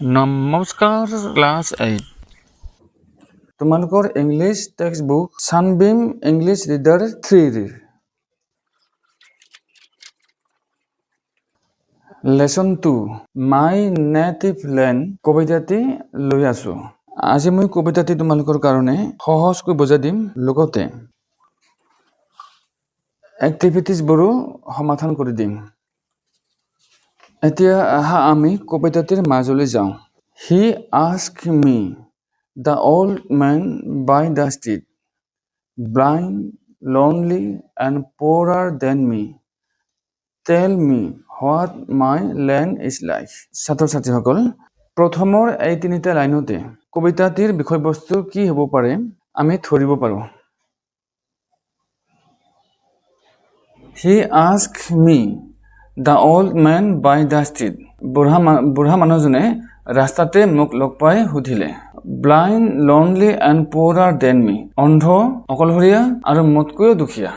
নমস্কাৰ ক্লাছ 8 তোমালোকৰ English textbook Sunbeam English reader 3 lesson 2 My Native Land কবিতাটি লৈ আছো। আজি মই কবিতাটি তোমালোকৰ কাৰণে সহজকৈ বুজাই দিম, লগতে এক্টিভিটিজবোৰো সমাধান কৰি দিম। এতিয়া আহা আমি কবিতাটিৰ মাজলৈ যাওঁ। He asked me, the old man by the street, blind, lonely, and poorer than me, tell me what my land is like. ছাত্ৰ ছাত্ৰীসকল, প্ৰথমৰ এই তিনিটা লাইনতে কবিতাটিৰ বিষয়বস্তু কি হ'ব পাৰে আমি ধৰিব পাৰোঁ। He asked me, the old man by the street. বুঢ়া মানুহজনে ৰাস্তাতে মোক লগ পাই সুধিলে। Blind, lonely and poorer than me. অন্ধ, অকলশৰীয়া আৰু মোতকৈও দুখীয়া।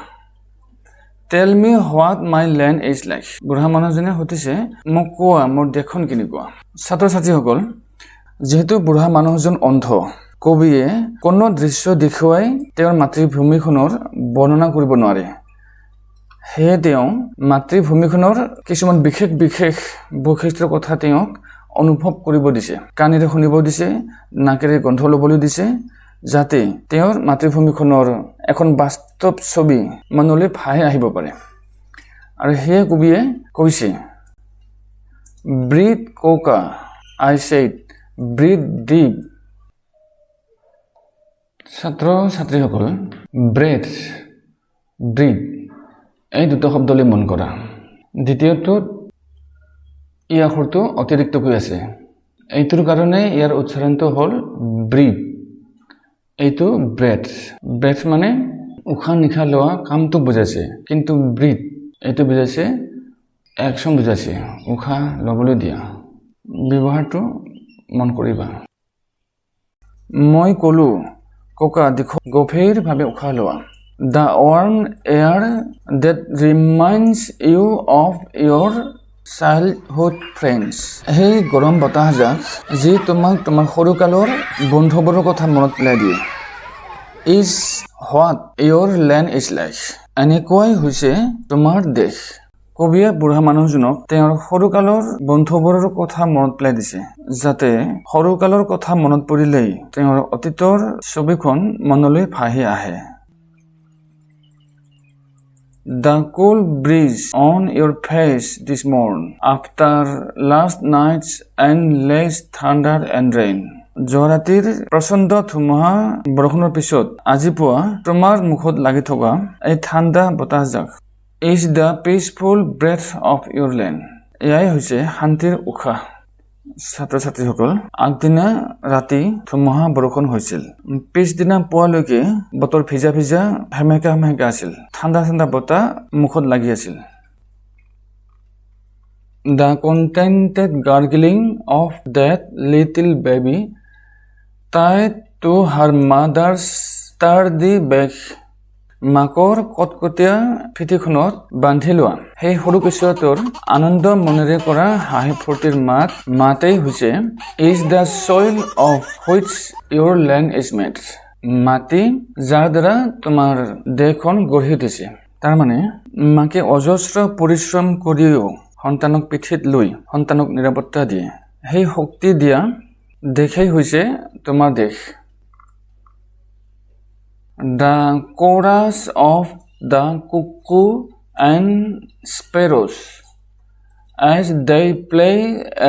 Tell me what my land is like. বুঢ়া মানুহজনে সুধিছে, মোক কোৱা মোৰ দেশখন কেনেকুৱা। ছাত্ৰ ছাত্ৰীসকল, যিহেতু বুঢ়া মানুহজন অন্ধ, কবিয়ে কোনো দৃশ্য দেখুৱাই তেওঁৰ মাতৃভূমিখনৰ বৰ্ণনা কৰিব নোৱাৰে। সেয়ে তেওঁ মাতৃভূমিখনৰ কিছুমান বিশেষ বৈশিষ্ট্যৰ কথা তেওঁক অনুভৱ কৰিব দিছে, কাণেৰে শুনিব দিছে, নাকেৰে গন্ধ ল'বলৈ দিছে, যাতে তেওঁৰ মাতৃভূমিখনৰ এখন বাস্তৱ ছবি মনলৈ ভাহি আহিব পাৰে। আৰু সেয়ে কবিয়ে কৈছে, ব্ৰীথ কোকা, আই ছেইড, ব্ৰীথ ডিপ। ছাত্ৰ ছাত্ৰীসকল, ব্ৰেথ, ব্ৰীথ এই দুটা শব্দলৈ মন কৰা। দ্বিতীয়টোত ই আখৰটো অতিৰিক্তকৈ আছে, এইটোৰ কাৰণে ইয়াৰ উচ্চাৰণটো হ'ল ব্ৰীথ, এইটো ব্ৰেথ। ব্ৰেথ মানে উশাহ নিশাহ লোৱা কামটো বুজাইছে, কিন্তু ব্ৰীথ এইটো বুজাইছে একশ্যন বুজাইছে, উশাহ ল'বলৈ দিয়া। ব্যৱহাৰটো মন কৰিবা। মই ক'লো, কোকা দেখো, গভীৰভাৱে উশাহ লোৱা। The warm air that reminds you of your childhood friends. সেই গৰম বতাহজাক যি তোমাক তোমাৰ সৰুকালৰ বন্ধুবোৰৰ কথা মনত পেলাই দিয়ে। Is what your land is like. এনেকুৱাই হৈছে তোমাৰ দেশ। কবিয়ে বুঢ়া মানুহজনক তেওঁৰ সৰুকালৰ বন্ধুবোৰৰ কথা মনত পেলাই দিছে, যাতে সৰুকালৰ কথা মনত পৰিলেই তেওঁৰ অতীতৰ ছবিখন মনলৈ ভাহি আহে। The cool breeze on your face this morn, after last night's endless thunder and rain. যোৱা ৰাতিৰ প্ৰচণ্ড ধুমুহা বৰষুণৰ পিছত আজি পুৱা তোমাৰ মুখত লাগি থকা এই ঠাণ্ডা বতাহজাক is the peaceful breath of your land. এয়াই হৈছে শান্তিৰ উশাহ। ছাত্ৰ ছাত্ৰীসকল, আগদিনা ৰাতি ধুমুহা বৰষুণ হৈছিল, পিছদিনা পুৱালৈকে বতৰ ভিজা সেমেকা আছিল, ঠাণ্ডা বতাহ মুখত লাগি আছিল। The contented gargling of that little baby tied to her mother's sturdy back. মাকৰ কটকটীয়া পিঠিখনত বান্ধি লোৱা সেই সৰু কেঁচুৱাটোৰ আনন্দ মনেৰে কৰা হাঁহি ফূৰ্তিৰ মাতেই হৈছে is the soil of which your land is made. মাটি যাৰ দ্বাৰা তোমাৰ দেশখন গঢ়ি উঠিছে। তাৰমানে মাকে অজস্ৰ পৰিশ্ৰম কৰিও সন্তানক পিঠিত লৈ সন্তানক নিৰাপত্তা দিয়ে। সেই শক্তি দিয়া দেশেই হৈছে তোমাৰ দেশ। The chorus of the cuckoo and sparrows as they play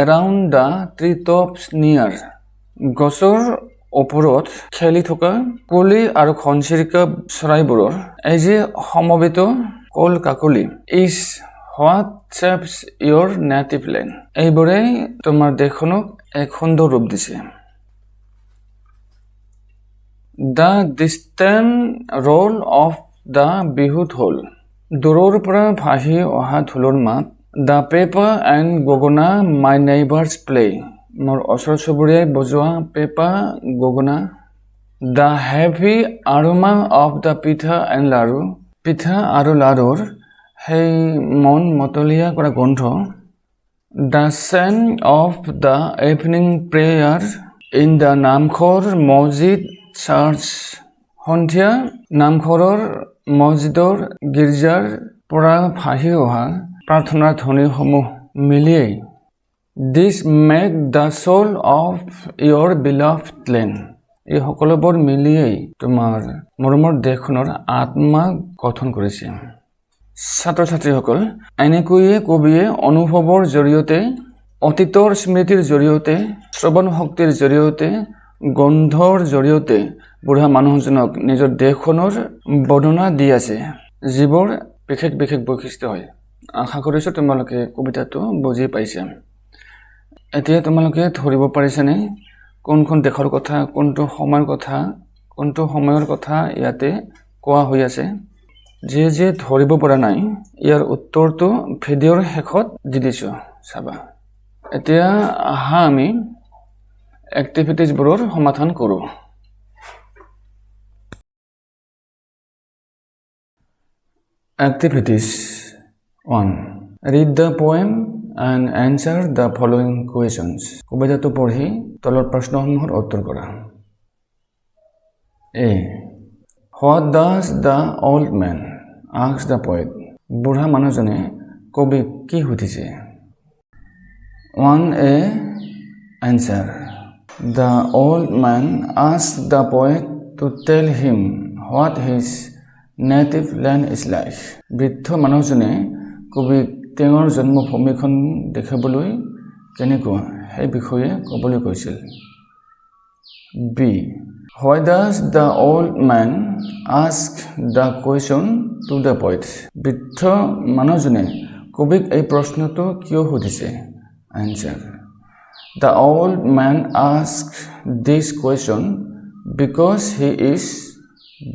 around the treetops near. গছৰ ওপৰত খেলি থকা কুলি আৰু ঘনচিৰিকা চৰাইবোৰৰ এই যে সমবেত কল Kakoli is what shapes your native land. এইবোৰেই তোমাৰ দেশখনক এক সুন্দৰ ৰূপ দিছে। The distant roll of the Bihu ঢোল, দূৰৰ পৰা ভাহি অহা ঢোলৰ মাত। The পেপা and গগনা my neighbors play. মোৰ ওচৰ চুবুৰীয়াই বজোৱা পেপা গগনা। The heavy aroma of the পিঠা and লাড়ু, পিঠা আৰু লাড়ুৰ সেই মন মতলীয়া কৰা গোন্ধ। The scene of the evening prayer in the Namkhor Mosjid Church. সন্ধিয়া নামঘৰৰ মছজিদৰ গীৰ্জাৰ পৰা ভাহি অহা প্ৰাৰ্থনাৰ ধ্বনিসমূহ মিলিয়েই This make the soul of your beloved land. এই সকলোবোৰ মিলিয়েই তোমাৰ মৰমৰ দেশখনৰ আত্মা গঠন কৰিছে ছাত্ৰ ছাত্ৰীসকল এনেকৈয়ে কবিয়ে অনুভৱৰ জৰিয়তে অতীতৰ স্মৃতিৰ জৰিয়তে শ্ৰৱণ শক্তিৰ জৰিয়তে গন্ধৰ জৰিয়তে বুঢ়া মানুহজনক নিজৰ দেশখনৰ বৰ্ণনা দি আছে যিবোৰ বিশেষ বিশেষ বৈশিষ্ট্য হয় আশা কৰিছোঁ তোমালোকে কবিতাটো বুজি পাইছা এতিয়া তোমালোকে ধৰিব পাৰিছানে কোনখন দেশৰ কথা কোনটো সময়ৰ কথা ইয়াতে কোৱা হৈ আছে যে ধৰিব পৰা নাই ইয়াৰ উত্তৰটো ভিডিঅ'ৰ শেষত দি দিছোঁ চাবা এতিয়া আহা আমি এক্টিভিটিজবোৰৰ সমাধান কৰোঁ Activities 1. Read the poem and answer the following questions. কবিতাটো পঢ়ি তলৰ প্ৰশ্নসমূহৰ উত্তৰ কৰা A. What does the old man ask the poet? বুঢ়া মানুহজনে কবিক কি সুধিছে 1A. Answer. The old man asked the poet to tell him what his native land is like. বৃদ্ধ মানুহজনে কবিক তেওঁৰ জন্মভূমিখন দেখাবলৈ কেনেকুৱা সেই বিষয়ে ক'বলৈ কৈছিল B. Why does the old man ask the question to the poet? বৃদ্ধ মানুহজনে কবিক এই প্ৰশ্নটো কিয় সুধিছে Answer. The old man asked this question because he is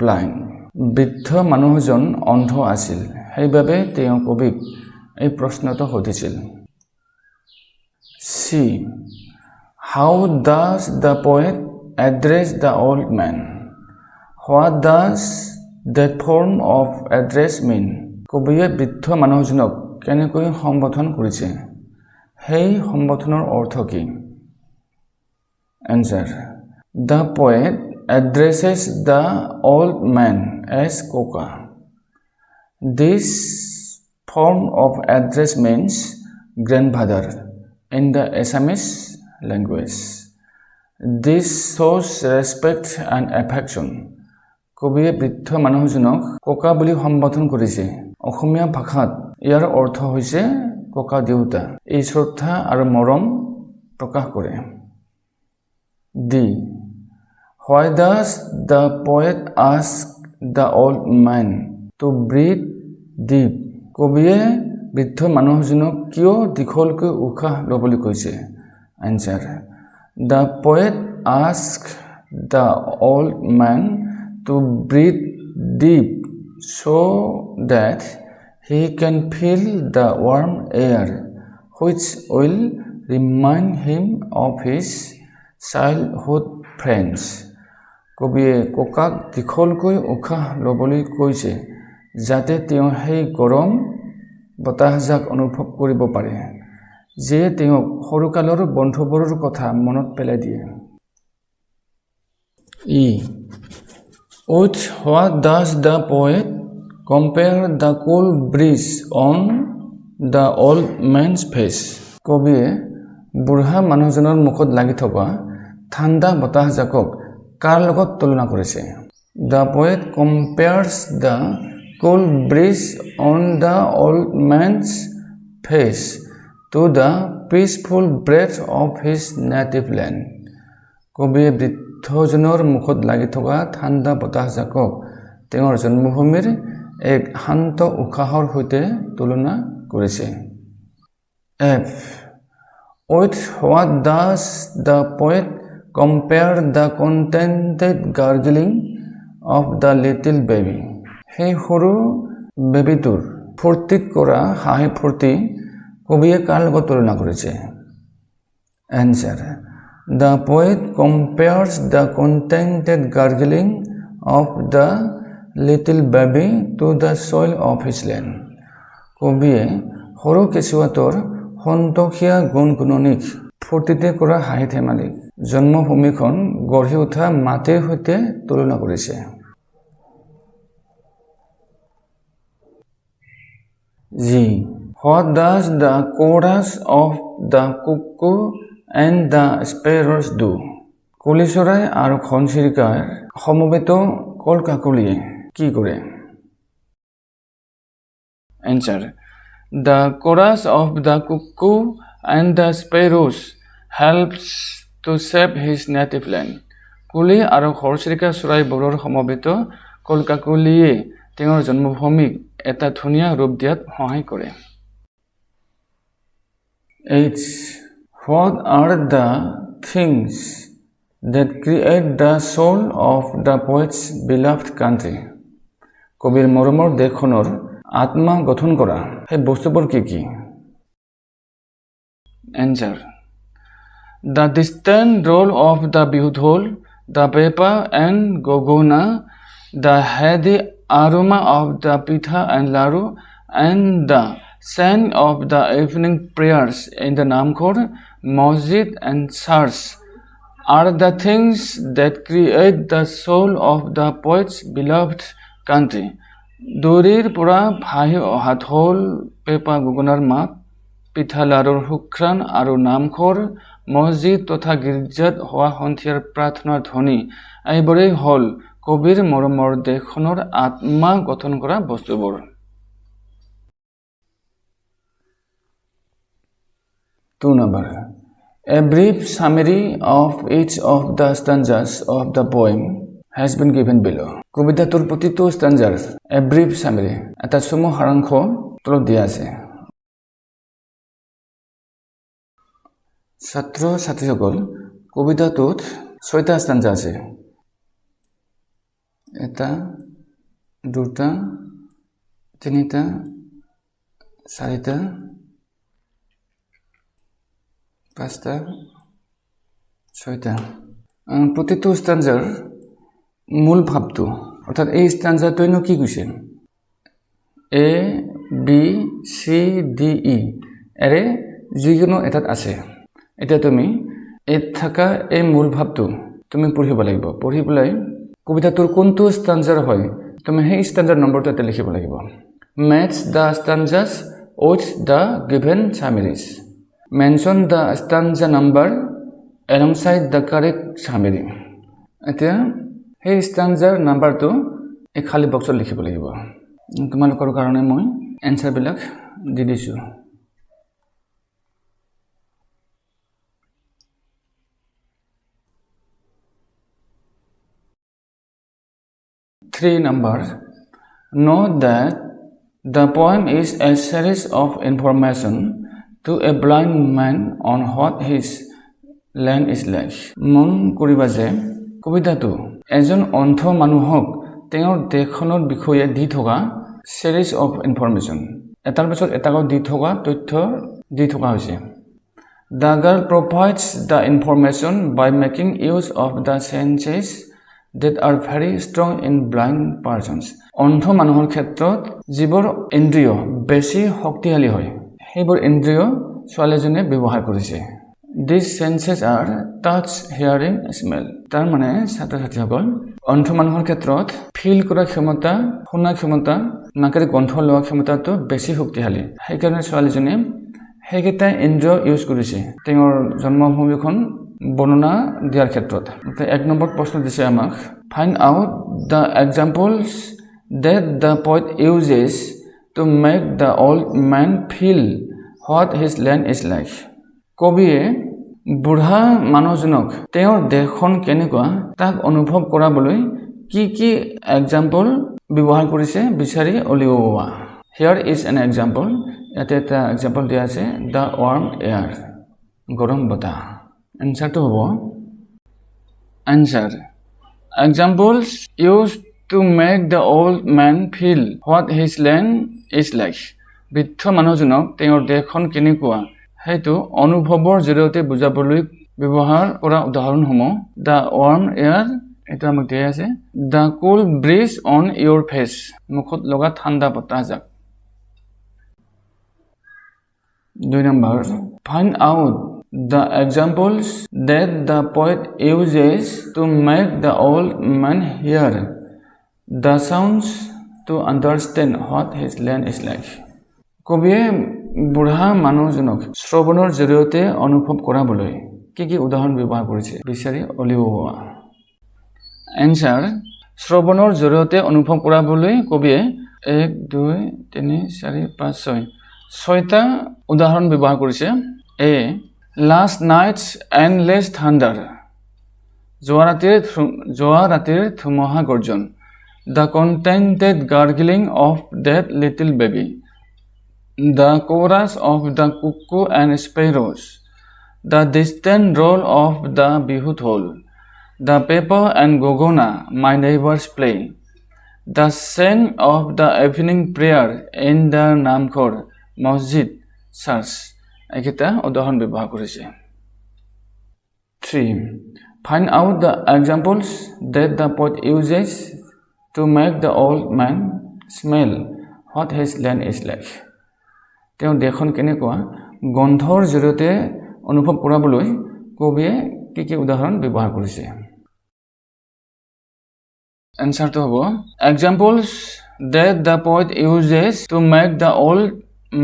blind. বৃদ্ধ মানুহজন অন্ধ আছিল সেইবাবে তেওঁ কবিক এই প্ৰশ্নটো সুধিছিল C. How does the poet address the old man? What does that form of address mean? কবিয়ে বৃদ্ধ মানুহজনক কেনেকৈ সম্বোধন কৰিছে সেই সম্বোধনৰ অৰ্থ কি Answer. The poet addresses the old man as Koka. This form of address means grandfather in the Assamese language. This shows respect and affection. কবিয়ে বৃদ্ধ মানুহজনক কোকা বুলি সম্বোধন কৰিছে অসমীয়া ভাষাত ইয়াৰ অৰ্থ হৈছে কোকা দেউতা এই শ্ৰদ্ধা আৰু মৰম প্ৰকাশ কৰে D. Why does the poet ask the old man to breathe deep? কবিয়ে বৃদ্ধ মানুহজনক কিয় দীঘলকৈ উশাহ ল'বলৈ কৈছে Answer. The poet asked the old man to breathe deep so that he can feel the warm air which will remind him of his childhood friends. কবিয়ে কোকাক দীঘলকৈ উশাহ ল'বলৈ কৈছে যাতে তেওঁ সেই গৰম বতাহজাক অনুভৱ কৰিব পাৰে যিয়ে তেওঁক সৰুকালৰ বন্ধুবোৰৰ কথা মনত পেলাই দিয়ে E. With what does the poet compare the cool breeze on the old man's face? কবিয়ে বুঢ়া মানুহজনৰ মুখত লাগি থকা ঠাণ্ডা বতাহজাকক কাৰ লগত তুলনা কৰিছে The poet compares the cool breeze on the old man's face to the peaceful breath of his native land. কবিয়ে বৃদ্ধজনৰ মুখত লাগি থকা ঠাণ্ডা বতাহজাকক তেওঁৰ জন্মভূমিৰ এক শান্ত উশাহৰ সৈতে তুলনা কৰিছে F. With what does the poet compare the contented gargling of the little baby? সেই সৰু বেবীটোৰ ফূৰ্তিত কৰা হাঁহি ফূৰ্তি কবিয়ে কাৰ লগত তুলনা কৰিছে Answer. The poet compares the contented gargling of the little baby to the soil of his land. কবিয়ে সৰু কেঁচুৱাটোৰ সন্তোষীয়া গুণগুণনিক ফূৰ্তিতে কৰা হাঁহি ধেমালিক জন্মভূমিখন গঢ়ি উঠা মাটিৰ সৈতে তুলনা কৰিছে। G. What does the chorus of the cuckoo and the sparrows do? কুলি চৰাই আৰু ঘনচিৰিকাৰ সমবেত কলকাকলিয়ে কি কৰে? Answer. The chorus of the cuckoo and the sparrows helps to save his native land. কুলি আৰু ঘৰচিৰিকা চৰাইবোৰৰ সমবেত কলকাকলিয়ে তেওঁৰ জন্মভূমিক এটা ধুনীয়া ৰূপ দিয়াত সহায় কৰে। H. What are the things that create the soul of the poet's beloved country? কবিৰ মৰমৰ দেশখনৰ আত্মা গঠন কৰা সেই বস্তুবোৰ কি কি? Answer. The distant roll of the bihudhol, the pepa and gogona, the heady aroma of the pitha and laru, and the scent of the evening prayers in the Namkhor, Masjid and church are the things that create the soul of the poet's beloved country. দূৰীৰ পৰা ভাহি অহা ঢোল, পেপা গগনাৰ মাত, পিঠা লাৰুৰ সুঘ্ৰাণ আৰু নামঘৰ, মছজিদ তথা গীৰ্জাত হোৱা সন্ধিয়াৰ প্ৰাৰ্থনাৰ ধ্বনি এইবোৰেই হ'ল কবিৰ মৰমৰ দেশখনৰ আত্মা গঠন কৰা বস্তুবোৰ। 2 number. A brief summary of each of the stanzas of the poem has been given below. কবিতাটোৰ প্ৰতিটো stanzar a brief summary এটা চমু সাৰাংশ তলত দিয়া আছে। ছাত্ৰ ছাত্ৰীসকল, কবিতাটোত 6টা stanza আছে। 1, 2, 3, 4, 5, 6টা। প্ৰতিটো stanzar মূল ভাৱটো অৰ্থাৎ এই stanzaটোইনো কি কৈছে? A, B, C, D, E এৰে যিকোনো এটাত আছে। এতিয়া তুমি এত থকা এই মূল ভাৱটো তুমি পঢ়িব লাগিব। পঢ়ি পেলাই কবিতাটোৰ কোনটো stanzar হয় তুমি সেই stanzar নম্বৰটো এটা লিখিব লাগিব। Match the stanzas with the given summaries. Mention the stanza number alongside the correct summary. এতিয়া সেই stanzar নাম্বাৰটো এই খালী বক্সত লিখিব লাগিব। তোমালোকৰ কাৰণে মই এনসাৰবিলাক দি দিছোঁ। 3 number. Note that the poem is a series of information to a blind man on what his land is like. মন কৰিবা যে কবিতাটো এজন অন্ধ মানুহক তেওঁৰ দেশখনৰ বিষয়ে দি থকা series of information এটাৰ পিছত এটাকৈ দি থকা তথ্য দি থকা হৈছে। The girl provides the information by making use of the senses that are very strong in blind persons. অন্ধ মানুহৰ ক্ষেত্ৰত যিবোৰ ইন্দ্ৰিয় বেছি শক্তিশালী হয় সেইবোৰ ইন্দ্ৰিয় ছোৱালীজনে ব্যৱহাৰ কৰিছে। These senses are touch, hearing, smell. তাৰ মানে ছাত্ৰ ছাত্ৰীসকল অন্ধ মানুহৰ ক্ষেত্ৰত ফিল কৰা ক্ষমতা, শুনা ক্ষমতা, নাকেৰে গন্ধ লোৱা ক্ষমতাটো বেছি শক্তিশালী। সেইকাৰণে ছোৱালীজনে সেইকেইটা ইন্দ্ৰিয় ইউজ কৰিছে তেওঁৰ জন্মভূমিখন বৰ্ণনা দিয়াৰ ক্ষেত্ৰত। 1 নম্বৰ প্ৰশ্ন দিছে আমাক find out the examples that the poet uses to make the old man feel what his land is like. কবিয়ে বুঢ়া মানুহজনক তেওঁৰ দেশখন কেনেকুৱা তাক অনুভৱ কৰাবলৈ কি কি এক্সাম্পল ব্যৱহাৰ কৰিছে বিচাৰি উলিওৱা। Here is an example. ইয়াতে এটা এক্সাম্পল দিয়া আছে the warm air, গৰম বতাহ। এনসাৰটো হ'ব answer. Examples used to make the old man feel what his land is like. বৃদ্ধ মানুহজনক তেওঁৰ দেশখন কেনেকুৱা সেইটো অনুভৱৰ জৰিয়তে বুজাবলৈ ব্যৱহাৰ কৰা উদাহৰণসমূহ the warm air এটা আমাক দিয়া আছে the cool breeze on your face মুখত লগা ঠাণ্ডা বতাহজাক 2 number, find out the examples that the poet uses to make the old man hear the sounds to understand what his land is like. কবিয়ে বুঢ়া মানুহজনক শ্ৰৱণৰ জৰিয়তে অনুভৱ কৰাবলৈ কি উদাহৰণ ব্যৱহাৰ কৰিছে বিচাৰি উলিওৱা। এনসাৰ, শ্ৰৱণৰ জৰিয়তে অনুভৱ কৰাবলৈ কবিয়ে 1 2 3 4 5 6 ছয়টা উদাহৰণ ব্যৱহাৰ কৰিছে। এ, last night's endless thunder, যোৱা ৰাতিৰ ধুমুহা গৰ্জন, the contented gargling of that little baby, the chorus of the cuckoo and sparrows, the distant roll of the bihu dhol, the pepper and gogona my neighbors play, the scent of the evening prayer in the namkhor masjid church. এইকেইটা উদাহৰণ ব্যৱহাৰ কৰিছে। 3. Find out the examples that the poet uses to make the old man smell what his land is like. তেওঁ দেশখন কেনেকুৱা গন্ধৰ জৰিয়তে অনুভৱ কৰাবলৈ কবিয়ে কি উদাহৰণ ব্যৱহাৰ কৰিছে। এনসাৰটো হ'ব examples that the poet uses to make the old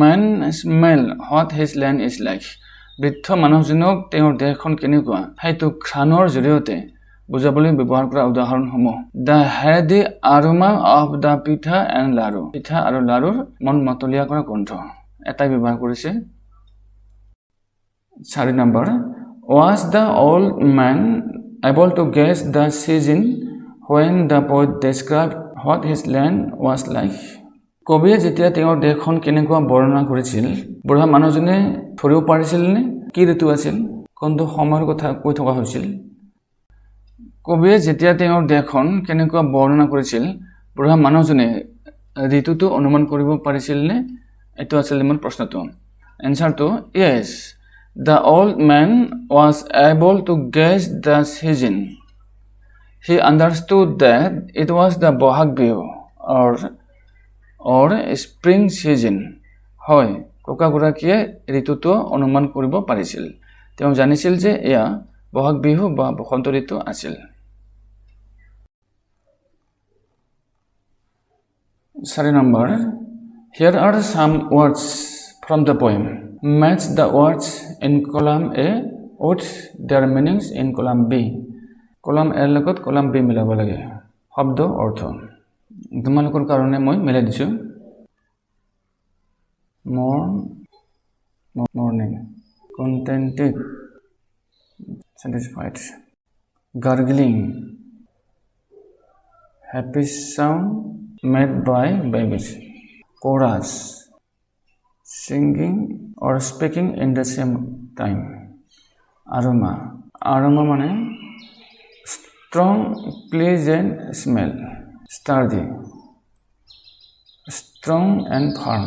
man smell what his land is like. বৃদ্ধ মানুহজনক তেওঁৰ দেশখন কেনেকুৱা সেইটো ঘ্ৰাণৰ জৰিয়তে বুজাবলৈ ব্যৱহাৰ কৰা উদাহৰণসমূহ। The heady aroma of the পিঠা and লাৰু, পিঠা আৰু লাৰুৰ মন মতলীয়া কৰা গোন্ধ, এটাই ব্যৱহাৰ কৰিছে। 4 number, was the old man able to guess the season when the poet described what his land was like? কবিয়ে যেতিয়া তেওঁৰ দেশখন কেনেকুৱা বৰ্ণনা কৰিছিল বুঢ়া মানুহজনে ধৰিব পাৰিছিল নে কি ঋতু আছিল, কোনটো সময়ৰ কথা কৈ থকা হৈছিল? কবিয়ে যেতিয়া তেওঁৰ দেশখন কেনেকুৱা বৰ্ণনা কৰিছিল বুঢ়া মানুহজনে ঋতুটো অনুমান কৰিব পাৰিছিল নে? এইটো আছিল মোৰ প্ৰশ্নটো। এনসাৰটো yes, the old man was able to guess the season. He understood that it was the Bohag Bihu or spring season. হয়, ককাগৰাকীয়ে ঋতুটো অনুমান কৰিব পাৰিছিল। তেওঁ জানিছিল যে এয়া বহাগ বিহু বা বসন্ত ঋতু আছিল। 4 number, here are some words from the poem. Match the words in column A with their meanings in column B. column A লগত column B মিলাব লাগে শব্দ অৰ্থ। তোমালোকৰ কাৰণে মই মিলাই দিছোঁ। morning, contented, satisfied, gargling, happy sound made by babies, chorus, singing or speaking in the same time, aroma মানে strong pleasant smell, sturdy, strong and firm.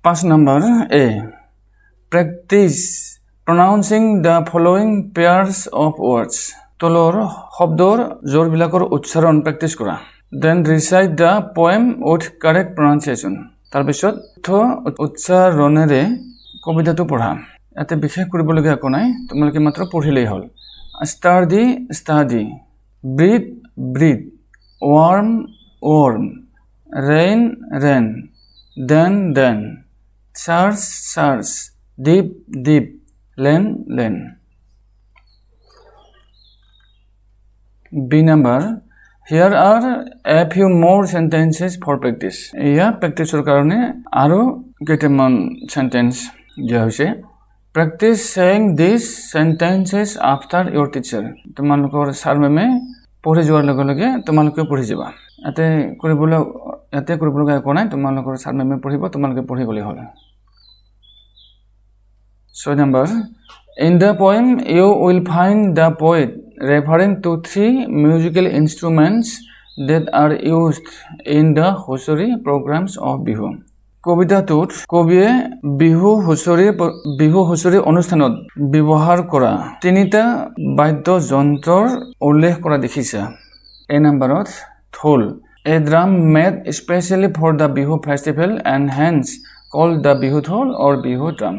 5 number, A, practice pronouncing the following pairs of words. তলৰ শব্দৰ জোৰবিলাকৰ উচ্চাৰণ practice কৰা। Then recite the poem with correct pronunciation. তাৰপিছত উচ্চাৰণেৰে কবিতাটো পঢ়া। ইয়াতে বিশেষ কৰিবলগীয়া একো নাই, তোমালোকে মাত্ৰ পঢ়িলেই হ'ল। Study, study, breathe, breathe, warm, warm, rain, rain, then, search, search, deep, deep, learn, learn. B number, here are a few more sentences for practice. এয়া প্ৰেক্টিছৰ কাৰণে আৰু কেইটামান সেন্টেন্স দিয়া হৈছে। Practice saying these sentences after your teacher. তোমালোকৰ sir মেমে পঢ়ি যোৱাৰ লগে লগে তোমালোকে পঢ়ি যাবা। ইয়াতে কৰিবলগা একো নাই, তোমালোকৰ ছাৰ মেমে পঢ়িব, তোমালোকে পঢ়ি গ'লেই হ'ল। 6 number, in the poem you will find the poet referring to 3 musical instruments that are used in the Husori programs of Bihu. কবিতাটোত কবিয়ে বিহু হুঁচৰি অনুষ্ঠানত ব্যৱহাৰ কৰা 3টা বাদ্যযন্ত্ৰৰ উল্লেখ কৰা দেখিছা। A নম্বৰত ঢোল, A drum made especially for the Bihu festival and hence called the Bihu Dhol or Bihu drum.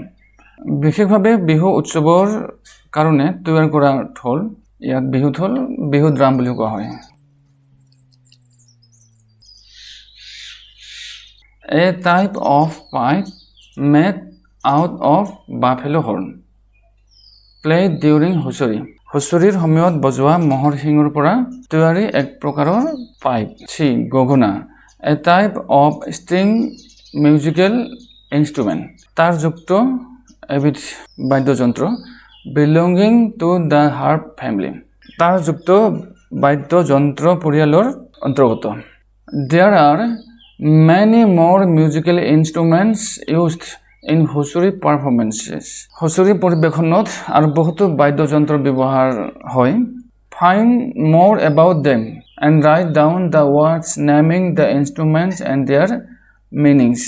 বিশেষভাৱে বিহু উৎসৱৰ কাৰণে তৈয়াৰ কৰা ঢোল ইয়াক বিহু ঢোল বিহু ড্ৰাম বুলি কোৱা হয়। A type of pipe made out of buffalo horn played during হুঁচৰি। হুঁচৰিৰ সময়ত বজোৱা মহৰ শিঙৰ পৰা তৈয়াৰী এক প্ৰকাৰৰ পাইপ গগনা। A type of string musical instrument তাৰ যুক্ত এবিধ বাদ্যযন্ত্ৰ belonging to the harp family তাৰ যুক্ত বাদ্যযন্ত্ৰ পৰিয়ালৰ অন্তৰ্গত। There are many more musical instruments used in Husori performances হুঁচৰি পৰিৱেশনত আৰু বহুতো বাদ্যযন্ত্ৰ ব্যৱহাৰ হয়। Find more about them and write down the words naming the instruments and their meanings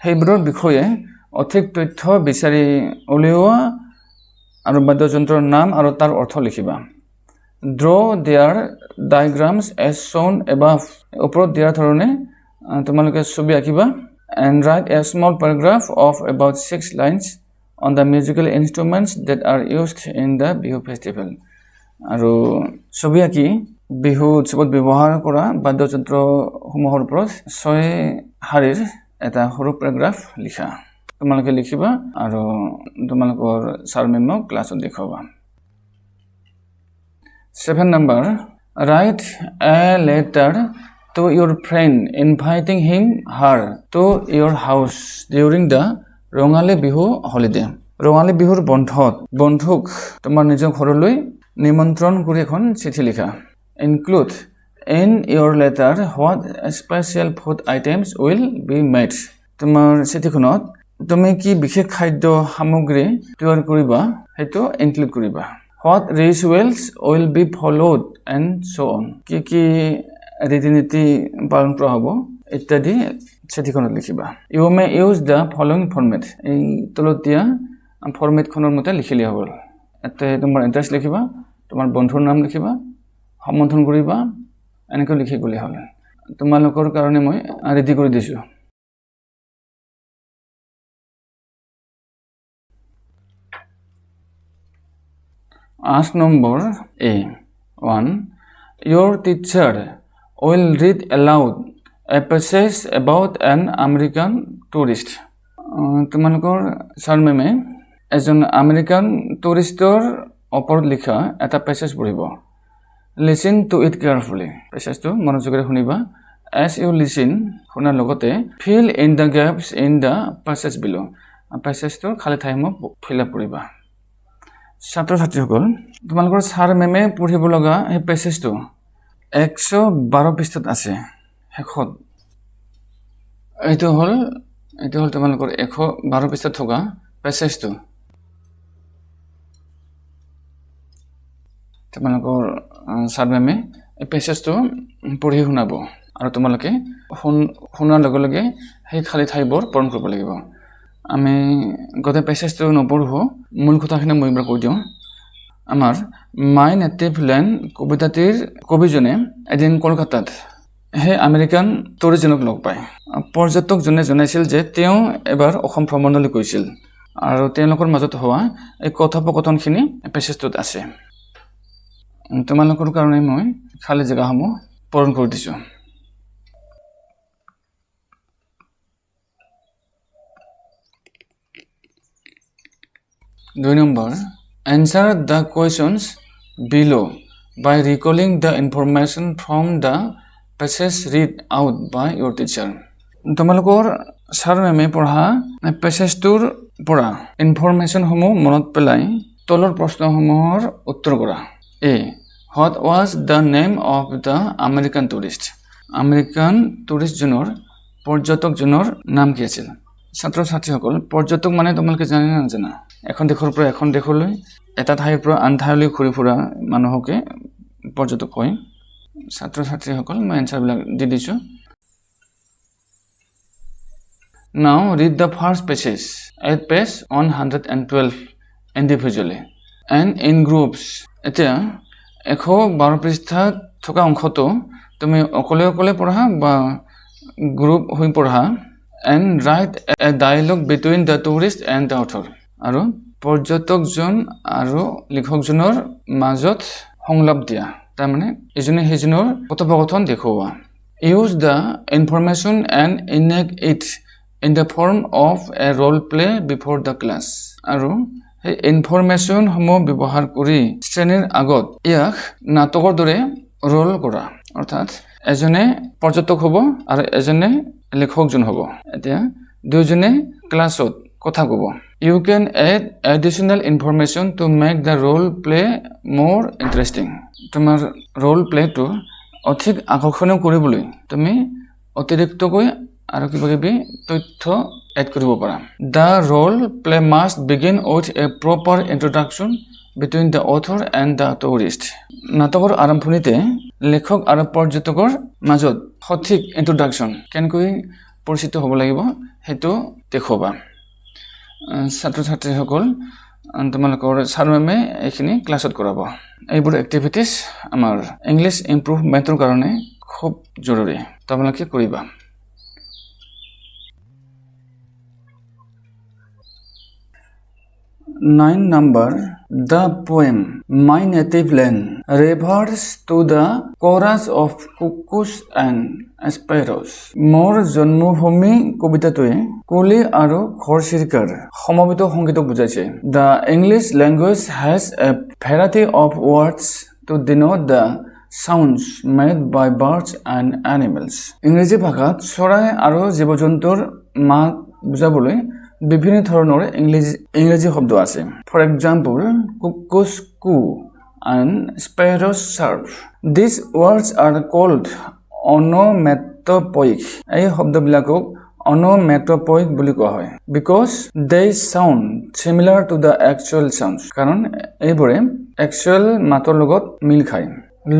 সেইবোৰৰ বিষয়ে অধিক তথ্য বিচাৰি উলিওৱা আৰু বাদ্যযন্ত্ৰৰ নাম আৰু তাৰ অৰ্থ লিখিবা। Draw their diagrams as shown above ওপৰত দিয়া ধৰণে তোমালোকে ছবি আঁকিবা and write a small paragraph of about 6 lines on the musical instruments that are used in the Bihu festival আৰু ছবি আঁকি বিহু উৎসৱত ব্যৱহাৰ কৰা বাদ্যযন্ত্ৰসমূহৰ ওপৰত 6 শাৰীৰ এটা সৰু পেৰাগ্ৰাফ লিখা। তোমালোকে লিখিবা আৰু তোমালোকৰ ছাৰ মেমক ক্লাছত দেখুৱাবা। 7 number write a letter to your friend inviting her to your house during the Rongali Bihu holiday Rongali বিহুৰ বন্ধুক তোমাৰ নিজৰ ঘৰলৈ নিমন্ত্ৰণ কৰি এখন চিঠি লিখা। Include in your letter what special food items will be made তোমাৰ চিঠিখনত তুমি কি বিশেষ খাদ্য সামগ্ৰী তৈয়াৰ কৰিবা সেইটো ইনক্লুড কৰিবা। What rituals will be followed and so on কি ৰীতি-নীতি পালন কৰা হ'ব ইত্যাদি চিঠিখনত লিখিবা। You may use the following format এই তলত দিয়া ফৰমেটখনৰ মতে লিখিলে হ'ব। এতে তোমাৰ এড্ৰেছ লিখিবা, তোমাৰ বন্ধুৰ নাম লিখিবা, সম্বোধন কৰিবা, এনেকৈ লিখি গ'লে হ'ল। তোমালোকৰ কাৰণে মই ৰেডি কৰি দিছোঁ। Ask number A 1. Your teacher will read aloud a passage about an American tourist. তোমালোকৰ ছাৰ মেমে এজন আমেৰিকান টুৰিষ্টৰ ওপৰত লিখা এটা পেছেজ পঢ়িব। Listen to it carefully. পেছেজটো মনোযোগেৰে শুনিবা। As you listen, শুনাৰ লগতে fill in the gaps in the passage below. পেছেজটোৰ খালী ঠাইসমূহ fill up কৰিবা। ছাত্ৰ-ছাত্ৰীসকল তোমালোকৰ ছাৰ মেমে পঢ়িব লগা এই পেছেজটো 112 পৃষ্ঠাত আছে শেষত। এইটো হ'ল তোমালোকৰ 112 পৃষ্ঠাত থকা পেছেজটো। তোমালোকৰ ছাৰ মেমে এই পেছেজটো পঢ়ি শুনাব আৰু তোমালোকে শুনাৰ লগে লগে সেই খালী ঠাইবোৰ পূৰণ কৰিব লাগিব। আমি গোটেই পেছেজটো নপঢ়ো, মূল কথাখিনি মই এবাৰ কৈ দিওঁ। আমাৰ মাই নেটিভ লেণ্ড কবিতাটিৰ কবিজনে এদিন কলকাতাত সেই আমেৰিকান টুৰিষ্টজনক লগ পায়। পৰ্যটকজনে জনাইছিল যে তেওঁ এবাৰ অসম ভ্ৰমণলৈ গৈছিল আৰু তেওঁলোকৰ মাজত হোৱা এই কথোপকথনখিনি পেছেজটোত আছে। তোমালোকৰ কাৰণে মই খালী জেগাসমূহ পূৰণ কৰি দিছোঁ। 2 number answer the questions below by recalling the information from the passage read out by your teacher. তোমালোকৰ ছাৰ মেমে পঢ়া পেছেজটোৰ পৰা ইনফৰমেশ্যনসমূহ মনত পেলাই তলৰ প্ৰশ্নসমূহৰ উত্তৰ কৰা। A. What was the name of the American tourist? American টুৰিষ্টজনৰ পৰ্যটকজনৰ নাম কি আছিল? ছাত্ৰ-ছাত্ৰীসকল পৰ্যটক মানে তোমালোকে জানে না নাজানা? এখন দেশৰ পৰা এখন দেশলৈ এটা ঠাইৰ পৰা আন ঠাইলৈ ঘূৰি ফুৰা মানুহকে পৰ্যটক কয়। ছাত্ৰ-ছাত্ৰীসকল মই এনচাৰবিলাক দি দিছোঁ। Now read the first passage at page 112 individually and in groups. এতিয়া 112 পৃষ্ঠাত থকা অংশটো তুমি অকলে অকলে পঢ়া বা গ্ৰুপ হৈ পঢ়া and write a dialogue between the tourist and the author আৰু পৰ্যটকজন আৰু লিখকজনৰ মাজত সংলাপ দিয়া তাৰমানে এজনে সেইজনৰ কথোপকথন দেখুওৱা use the information and enact it in the form of a role play before the class আৰু এই ইনফৰমেশ্যন সমূহ ব্যৱহাৰ কৰি শ্ৰেণীৰ আগত ইয়াক নাটকৰ দৰে ৰোল কৰা অৰ্থাৎ এজনে পৰ্যটক হ'ব আৰু এজনে লেখকজন হ'ব এতিয়া দুজনে ক্লাছত কথা ক'ব you can add additional information to make the role play more interesting তোমাৰ ৰোল প্লেটো অধিক আকৰ্ষণীয় কৰিবলৈ তুমি অতিৰিক্তকৈ আৰু কিবা তথ্য এড কৰিব পাৰা the role play must begin with a proper introduction between the author and the tourist নাটকৰ আৰম্ভণিতে লেখক আৰু পৰ্যটকৰ মাজত সঠিক ইন্ট্ৰোডাকশন কেনেকৈ পৰিচিত হ'ব লাগিব হেতু দেখুৱা ছাত্ৰ ছাত্ৰীসকল তোমালোকৰ ছাৰ মেমে এইখিনি ক্লাছত কৰাব এইবোৰ এক্টিভিটিজ আমাৰ ইংলিছ ইমপ্ৰুভমেন্টৰ কাৰণে খুব জৰুৰী তোমালোকে কৰিবা 9 number the poem My Native Land refers to the chorus of cuckoos and sparrows মোৰ জন্মভূমি কবিতাটোৱে কুলি আৰু ঘৰচিৰিকাৰ সমবেত সংগীতক বুজাইছে The English language has a variety of words to denote the sounds made by birds and animals ইংৰাজী ভাষাত চৰাই আৰু জীৱ-জন্তুৰ মাত বুজাবলৈ বিভিন্ন ধৰণৰ ইংৰাজী শব্দ আছে for example cuckoos coo and sparrows chirp these words are called onomatopoeic এই শব্দবিলাকক onomatopoeic বুলি কোৱা হয় because they sound similar to the actual sounds কাৰণ এইবোৰে actual মাতৰ লগত মিল খায়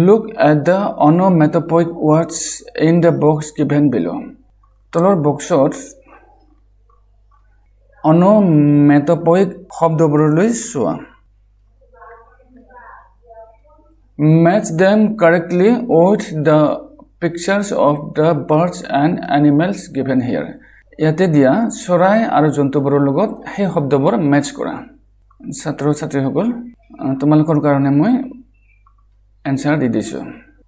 look at the onomatopoeic words in the box given below তলৰ বক্সত onomatopoeic শব্দবোৰলৈ চোৱা match them correctly with the pictures of the birds and animals given here ইয়াতে দিয়া চৰাই আৰু জন্তুবোৰৰ লগত সেই শব্দবোৰ মেচ কৰা ছাত্ৰ ছাত্ৰীসকল তোমালোকৰ কাৰণে মই এনসাৰ দি দিছো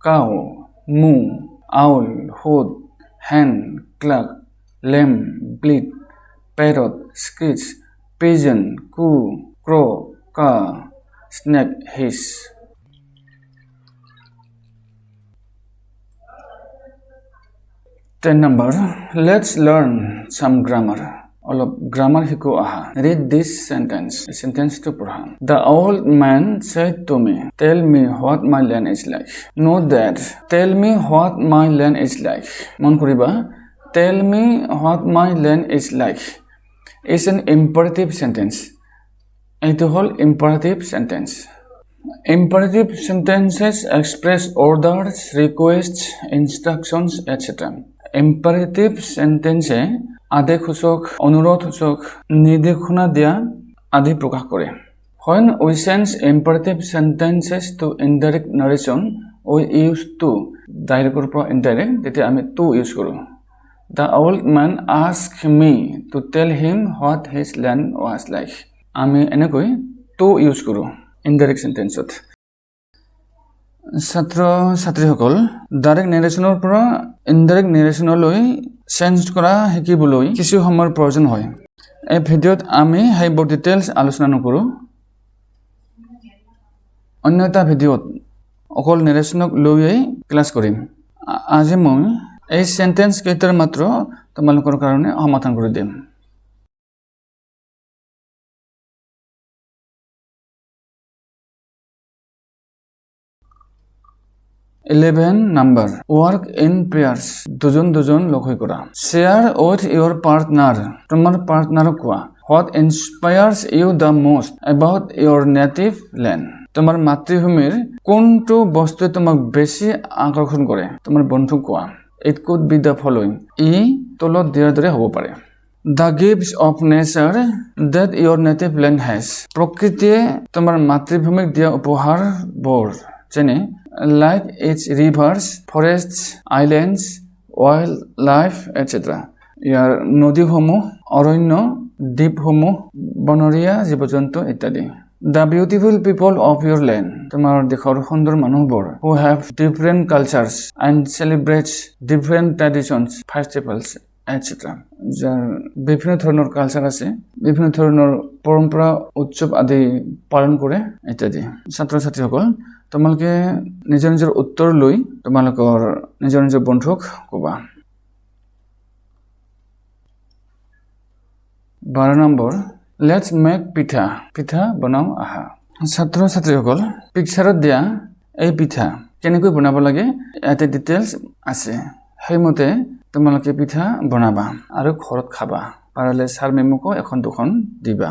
cow moo owl hood hen clock lamb bleat parrot screech pigeon coo crow caw snake hiss 10 number let's learn some grammar অলপ grammar শিকো আহা read this sentence to পঢ়া the old man said to me tell me what my land is like note that tell me what my land is like মন কৰিবা tell me what my land is like is an imperative sentence it whole imperative sentence imperative sentences express orders requests instructions etc imperative sentence আদেশসূচক অনুৰোধসূচক নিৰ্দেশনা দিয়া আদি প্ৰকাশ কৰে when we send imperative sentences to indirect narration we use to direct or indirect তেতিয়া আমি to use কৰো The old man asked me to tell him what his land was like. আমি এনেকৈ to use কৰো indirect sentenceত ছাত্ৰ ছাত্ৰীসকল direct নেৰেশ্যনৰ পৰা indirect নেৰেশ্যনলৈ change কৰা শিকিবলৈ কিছু সময়ৰ প্ৰয়োজন হয় এই ভিডিঅ'ত আমি সেইবোৰ ডিটেইলছ আলোচনা নকৰো অন্য এটা ভিডিঅ'ত অকল নেৰেশ্যনক লৈয়ে ক্লাছ কৰিম আজি মই এই সেন্টেন্স কেইটাৰ মাত্ৰ তোমালোকৰ কাৰণে সমাধান কৰি দিম Eleven number work in pairs দুজন লগ হৈ কৰা share with your partner তোমাৰ পাৰ্টনাৰক কোৱা what inspires you the most about your native land তোমাৰ মাতৃভূমিৰ কোনটো বস্তু তোমাক বেছি আকৰ্ষণ কৰে তোমাৰ বন্ধুক কোৱা it could be the following ই তলত দিয়াৰ দৰে হ'ব পাৰে the gifts of nature that your native land has প্ৰকৃতিয়ে তোমাৰ মাতৃভূমিক দিয়া উপহাৰবোৰ যেনে like its rivers, forests, islands, wildlife, etc. ইয়াৰ নদীসমূহ, অৰণ্য, দ্বীপসমূহ, বনৰীয়া জীৱ-জন্তু ইত্যাদি। The beautiful people of your land, তোমাৰ দেশৰ সুন্দৰ মানুহবোৰ, who have different cultures and celebrates different traditions, festivals, etc. যাৰ বিভিন্ন ধৰণৰ কালচাৰ আছে, বিভিন্ন ধৰণৰ পৰম্পৰা, উৎসৱ আদি পালন কৰে ইত্যাদি। ছাত্ৰ ছাত্ৰীসকল, তোমালোকে নিজৰ নিজৰ উত্তৰ লৈ তোমালোকৰ নিজৰ নিজৰ বন্ধুক ক'বা। 12 নম্বৰ, লেটছ মেক পিঠা, পিঠা বনাও আহা। ছাত্ৰ ছাত্ৰীসকল, পিকচাৰত দিয়া এই পিঠা কেনেকৈ বনাব লাগে ইয়াতে ডিটেইলছ আছে, সেইমতে তোমালোকে পিঠা বনাবা আৰু ঘৰত খাবা, পাৰিলে ছাৰ মেমকো এখন দুখন দিবা।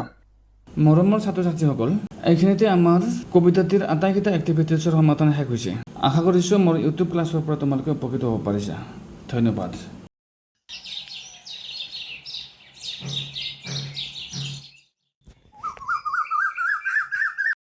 মৰমৰ ছাত্ৰ ছাত্ৰীসকল, এইখিনিতে আমাৰ কবিতাটিৰ আটাইকেইটা এক্টিভিটিছৰ সমাধান শেষ হৈছে। আশা কৰিছোঁ মোৰ ইউটিউব ক্লাছৰ পৰা তোমালোকে উপকৃত হ'ব পাৰিছা। ধন্যবাদ।